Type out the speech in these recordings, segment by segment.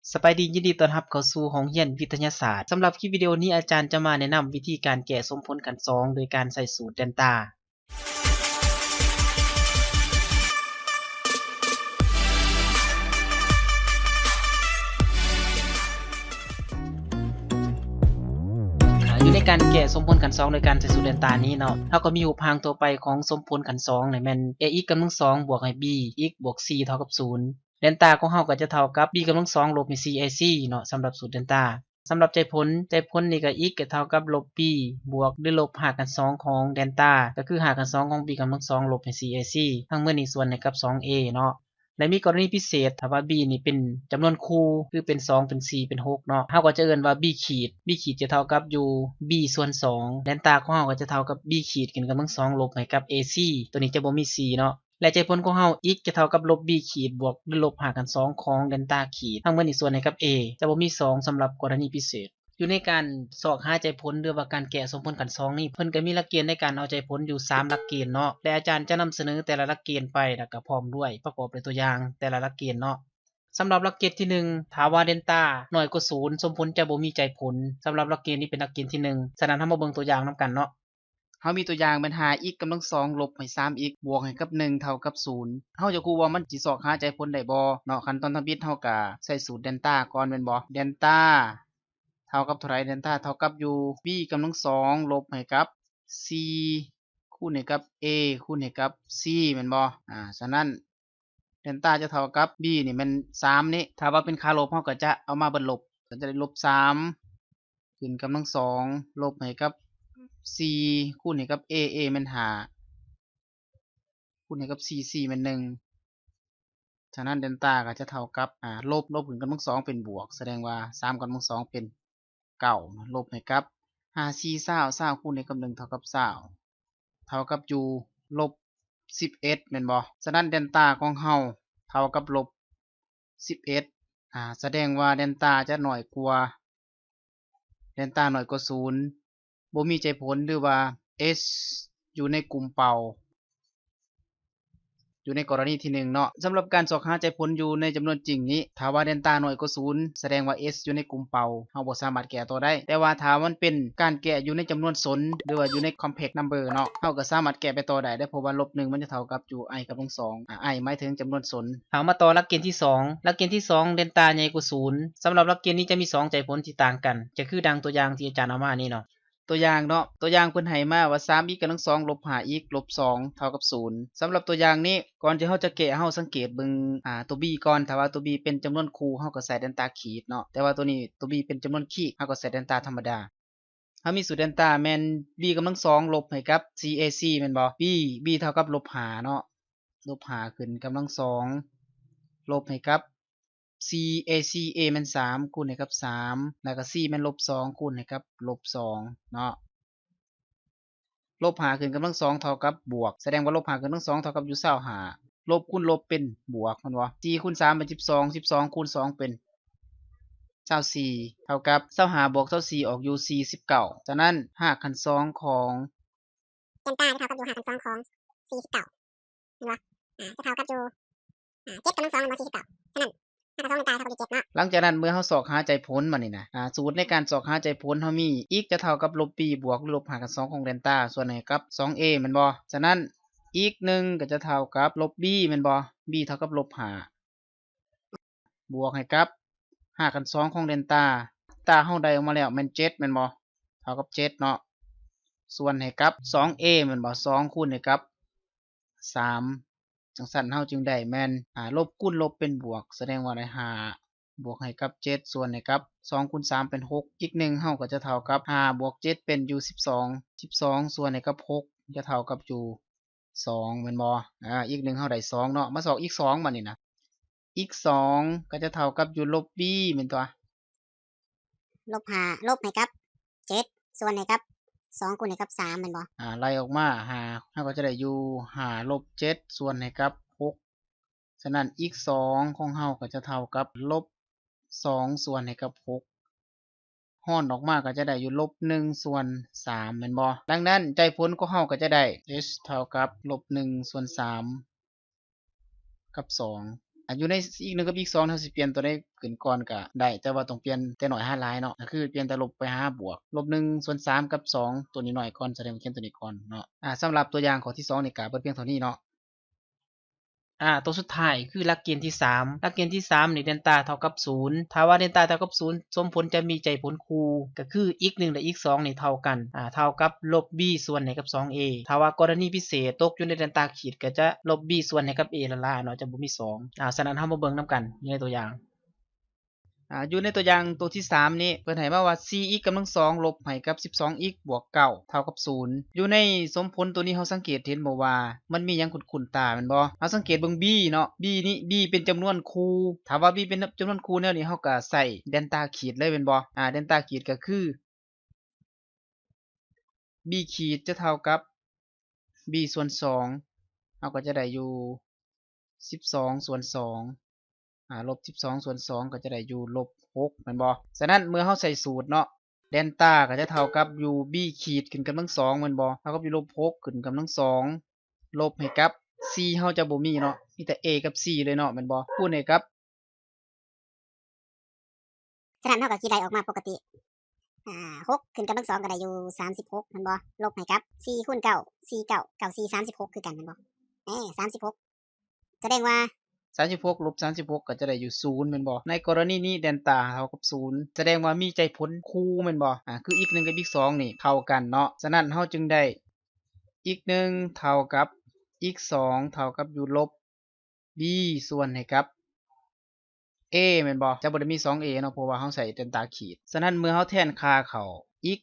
สบายดียินดีต้อนรับเข้าสู่ห้องเรียนวิทยาศาสตร์สำหรับคลิปวิดีโอนี้อาจารย์จะมาแนะนำวิธีการแก้สมผลกันสองโดยการใส่สูตรเดลต้าอยู่ในการแก้สมผลกันสองโดยการใส่สูตรเดลต้านี้เนาะเฮาก็มีรูปร่างตัวไปของสมผลกันสองนี่แม่น a x กำลังสองบวกให้ b x บวก c เท่ากับ0เดลต้าของเฮาก็จะเท่ากับ b กำลังสองลบให้ c ac เนาะสำหรับสูตรเดลต้าสำหรับใจผลนี่ก็ x ก็เท่ากับลบ b บวกหรือลบหารกัน2ของเดลต้าก็คือหารกัน2ของ b กำลัง2ลบให้ c ac ทั้งหมดนี้ส่วนให้กับ 2a เนาะและมีกรณีพิเศษถ้าว่า b นี่เป็นจำนวนคู่คือเป็น2เป็น4เป็น6เนาะเฮาก็จะเอิ้นว่า b ขีด b ขีดจะเท่ากับอยู่ b ส่วน2เดลต้าของเฮาก็จะเท่ากับ b ขีดขึ้นกำลัง2ลบให้กับ ac ตัวนี้จะบ่มี c เนาะและใจผลของเฮา x จะเท่ากับลบ b ขีดบวกหรือลบหารกัน2ของเดลต้าขีดทั้งหมดนี้ส่วนให้กับ a จะบ่มี2สำหรับกรณีพิเศษอยู่ในการสอกหาใจผลหรือว่าการแก้สมผลกัน2นี่เพิ่นก็มีหลักเกณฑ์ในการเอาใจผลอยู่3หลักเกณฑ์เนาะและอาจารย์จะนำเสนอแต่ละหลักเกณฑ์ไปแล้วก็พร้อมด้วยประกอบด้วยตัวอย่างแต่ละหลักเกณฑ์เนาะสำหรับหลักเกณฑ์ที่1ถ้าว่าเดลต้าน้อยกว่า0สมผลจะบ่มีใจผลสำหรับหลักเกณฑ์นี้เป็นหลักเกณฑ์ที่1ฉะนั้นเฮามาเบิ่งตัวอย่างนํกันเนาะเฮามีตัวอย่างเป็น 5x กำลัง2ลบให้ 3x บวกให้กับ1เท่ากับ0เฮาจะรู้ว่ามันสิสอกหาใจผลได้บ่เนาะขั้นตอนทำบิดเฮาก็ใส่สูตรเดลต้าก่อนแม่นบ่เดลต้าเท่ากับเท่าไหร่เดลต้าเท่ากับอยู่ b กำลัง2ลบให้กับ c คูณให้กับ a คูณให้กับ c แม่นบ่ฉะนั้นเดลต้าจะเท่ากับ b นี่มัน3นี่ถ้าว่าเป็นค่าลบเฮาก็จะเอามาเบิดลบก็จะได้ลบ3ขึ้นกำลัง2ลบให้กับ c คูณให้กับ a a มัน5คูณให้กับ c c มัน1ฉะนั้นเดลต้าก็จะเท่ากับลบขึ้นกำลัง2เป็นบวกแสดงว่า3กำลัง2เป็น9ลบให้กับ5 4 20 20คูณให้กับ1เท่ากับ20เท่ากับอยู่ลบ11แม่นบ่ฉะนั้นเดลต้าของเฮาเท่ากับลบ11แสดงว่าเดลต้าจะน้อยกว่าเดลต้าน้อยกว่า0บ่มีใจผลหรือว่า s อยู่ในกลุ่มเป่าอยู่ในกรณีที่1เนาะสำหรับการสอกหาใจผลอยู่ในจำนวนจริงนี้ถ้าว่าเดลต้าน้อยกว่า0แสดงว่า s อยู่ในกลุ่มเป่าเฮาบ่สามารถแก้ตัวได้แต่ว่าถ้ามันเป็นการแก้อยู่ในจำนวนสนหรือว่าอยู่ใน complex number เนาะเฮาก็สามารถแก้ไปต่อได้เพราะว่าลบ1มันจะเท่ากับอยู่ i กำลัง2i หมายถึงจำนวนสนเฮามาต่อหลักเกณฑ์ที่2หลักเกณฑ์ที่2เดลต้าใหญ่กว่า0สำหรับหลักเกณฑ์นี้จะมี2ใจผลที่ต่างกันจะคือดังตัวอย่างที่อาจารย์เอามานี่เนาะตัวอย่างเนาะตัวอย่างเพิ่นให้มาว่า 3x กำลัง2ลบ 5x ลบ2เท่ากับ0สำหรับตัวอย่างนี้ก่อนที่เฮาจะแก้เฮาสังเกตเบิ่งตัว b ก่อนถ้าว่าตัว b เป็นจำนวนคู่เฮาก็ใส่เดลต้าขีดเนาะแต่ว่าตัวนี้ตัว b เป็นจำนวนคีกเฮาก็ใส่เดลต้าธรรมดาเฮามีสูตรเดลต้าแม่น b กำลัง2ลบให้กับ cac แม่นบ่ b เท่ากับลบ5เนาะลบ5ขึ้นกำลัง2ลบให้กับ cac a มัน3คูณให้กับ3แล้วก็ c มันลบ2คูณให้กับลบ2เนาะลบ5ขึ้นกำลัง2เท่ากับบวกแสดงว่าลบ5ขึ้นกำลัง2เท่ากับอยู่25ลบคูณลบเป็นบวกแม่นบ่4คูณ3เป็น12 12คูณ2เป็น24เท่ากับ25บวก24ออกอยู่49ฉะนั้น5คัน2ของเดลต้าจะเท่ากับอยู่5 คัน 2ของ49เห็นบ่จะเท่ากับอยู่7 กำลัง2เป็นบ่49ฉะนั้น5 คัน 2เดลต้าเท่ากับอยู่7เนาะหลังจากนั้นเมื่อเฮาสอกหาใจผลมานี่นะสูตรในการสอกหาใจผลเฮามี x จะเท่ากับลบ b บวกหรือลบหารกัน2ของเดลต้าส่วนให้กับ 2a แม่นบ่ฉะนั้น x 1ก็จะเท่ากับลบ b แม่นบ่ b เท่ากับลบ5บวกให้กับ5กัน2ของเดลต้าเฮาได้ออกมาแล้วแม่น7แม่นบ่เท่ากับ7เนาะส่วนให้กับ 2a แม่นบ่2คูณให้กับ3จังซั่นเฮาจึงได้แม่นลบคูณลบเป็นบวกแสดงว่าได้5บวกให้กับ7ส่วนให้กับ2คูณ3เป็น6อีก1เฮาก็จะเท่ากับ5บวก7เป็นอยู่12 12ส่วนให้กับ6จะเท่ากับอยู่2แม่นบ่อีก1เฮาได้2เนาะมาสอกอีก2บัดนี้นะอีก2ก็จะเท่ากับอยู่ลบ b แม่นตัวลบ5ลบให้กับ7ส่วนให้กับ2คูณให้กับ3แม่นบ่ไล่ออกมา5เฮาก็จะได้อยู่5ลบ7ส่วนให้กับ6ฉะนั้นอีก2ของเฮาก็จะเท่ากับลบ2ส่วนให้กับ6ฮ้อนออกมาก็จะได้อยู่ลบ1ส่วน3แม่นบ่ดังนั้นใจผลของเฮาก็จะได้ h เท่ากับลบ1ส่วน3กับ2 อยู่ในอีก1กับอีก2เฮาสิเปลี่ยนตัวใดขึ้นก่อนก็ได้แต่ว่าต้องเปลี่ยนแต่น้อยหาหลายเนาะก็คือเปลี่ยนแต่ลบไปหาบวกลบ1/3กับ2ตัวนี้น้อยก่อนแสดงว่าเขียนตัวนี้ก่อนเนาะสำหรับตัวอย่างข้อที่2นี่ก็เบิดเพียงเท่านี้เนาะตัวสุดท้ายคือหลักเกณฑ์ที่3หลักเกณฑ์ที่3นี่เดลต้าเท่ากับ0ถ้าว่าเดลต้าเท่ากับ0สมผลจะมีใจผลคู่ก็คือ x 1และ x 2นี่เท่ากันเท่ากับลบ b ส่วนให้กับ 2a ถ้าว่ากรณีพิเศษตกอยู่ในเดลต้าขีดก็จะลบ b ส่วนให้กับ a ละล่ะเนาะจะบ่มี2ฉะนั้นเฮามาเบิ่งนำกันอยู่ในตัวอย่างอยู่ในตัวอย่างตัวที่3นี้เพิ่นให้มาว่า 4x กำลัง2ลบให้กับ 12x บวก9เท่ากับ0อยู่ในสมผลตัวนี้เฮาสังเกตเห็นบ่ว่ามันมีหยังขุ่นๆตาแม่นบ่เฮาสังเกตเบิ่ง b เนาะ b นี่ b เป็นจำนวนคูถ้าว่า b เป็นจำนวนคูแนวนี้เฮาก็ใส่เดลต้าขีดเลยแม่นบ่เดลต้าขีดก็คือ b ขีดจะเท่ากับ b ส่วน2เฮาก็จะได้อยู่12ส่วน2ลบ12ส่วน2ก็จะได้อยู่ลบ6แม่นบ่ฉะนั้นเมื่อเฮาใส่สูตรเนาะเดลต้าก็จะเท่ากับอยู่ b ขีดขึ้นกำลัง2แม่นบ่เท่ากับอยู่ลบ6ขึ้นกำลัง2ลบให้กับ c เฮาจะบ่มีเนาะมีแต่ a กับ c เลยเนาะแม่นบ่คูณให้กับฉะนั้นเฮาก็คิดได้ออกมาปกติ6ขึ้นกำลัง2ก็ได้อยู่36แม่นบ่ลบให้กับ4คูณ9 4 9 9 4 36คือกันแม่นบ่36แสดงว่า36ลบ36ก็จะได้อยู่0แม่นบ่ในกรณีนี้เดลต้าเท่ากับ0แสดงว่ามีใจผลคู่แม่นบ่คือ x 1กับ x 2นี่เท่ากันเนาะฉะนั้นเฮาจึงได้ x 1เท่ากับ x 2เท่ากับอยู่ลบ b ส่วนให้กับ a แม่นบ่จะบ่ได้มี 2a เนาะเพราะว่าเฮาใส่เดลต้าขีดฉะนั้นเมื่อเฮาแทนค่าเข้า x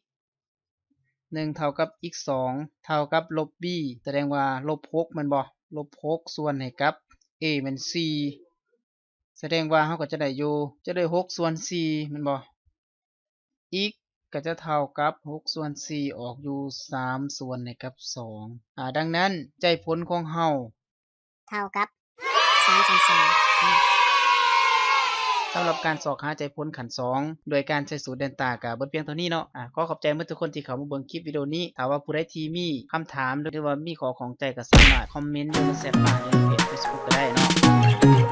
1เท่ากับ x 2เท่ากับลบ b แสดงว่าลบ6แม่นบ่ลบ6ส่วนให้กับ a แม่น4แสดงว่าเฮาก็จะได้อยู่จะได้6ส่วน4แม่นบ่ x ก็จะเท่ากับ6ส่วน4ออกอยู่3ส่วนให้กับ2ดังนั้นใจผลของเฮาเท่ากับ3ส่วน2สำหรับการสอกหาใจผลขั้น2โดยการใช้สูตรเดลต้าก็เบิดเพียงเท่านี้เนาะขอขอบใจหมดทุกคนที่เข้ามาเบิ่งคลิปวิดีโอนี้ถ้าว่าผู้ใดที่มีคำถามหรือว่ามีข้อข้องใจก็สามารถคอมเมนต์อยู่ในแชทบ้านในเพจ Facebook ก็ได้เนาะ